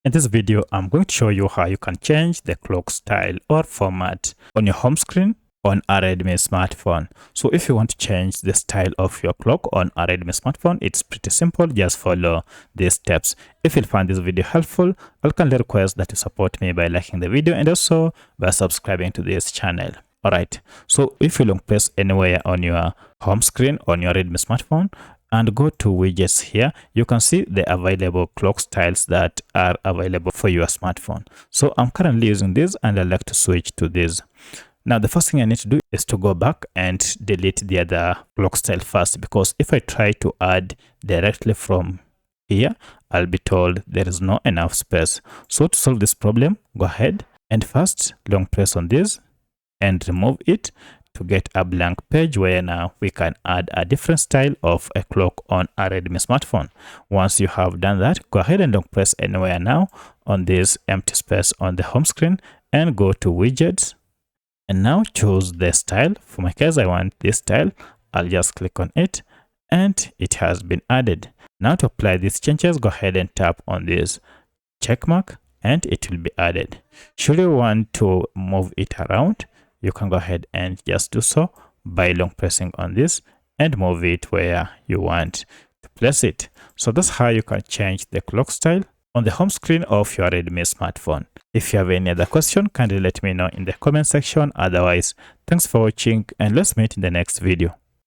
In this video, I'm going to show you how you can change the clock style or format on your home screen on a Redmi smartphone. So if you want to change the style of your clock on a Redmi smartphone, it's pretty simple. Just follow these steps. If you find this video helpful, I'll kindly request that you support me by liking the video and also by subscribing to this channel. Alright, so if you long press anywhere on your home screen on your Redmi smartphone and go to widgets here, you can see the available clock styles that are available for your smartphone. So I'm currently using this and I'd like to switch to this. Now the first thing I need to do is to go back and delete the other clock style first, because if I try to add directly from here, I'll be told there is not enough space. So to solve this problem, go ahead and first long press on this and remove it to get a blank page where now we can add a different style of a clock on a Redmi smartphone. Once you have done that, go ahead and long press anywhere now on this empty space on the home screen and go to widgets and now choose the style. For my case, I want this style. I'll just click on it and it has been added. Now to apply these changes, go ahead and tap on this check mark and it will be added. Should you want to move it around, you can go ahead and just do so by long pressing on this and move it where you want to place it. So that's how you can change the clock style on the home screen of your Redmi smartphone. If you have any other question, kindly let me know in the comment section. Otherwise, thanks for watching and let's meet in the next video.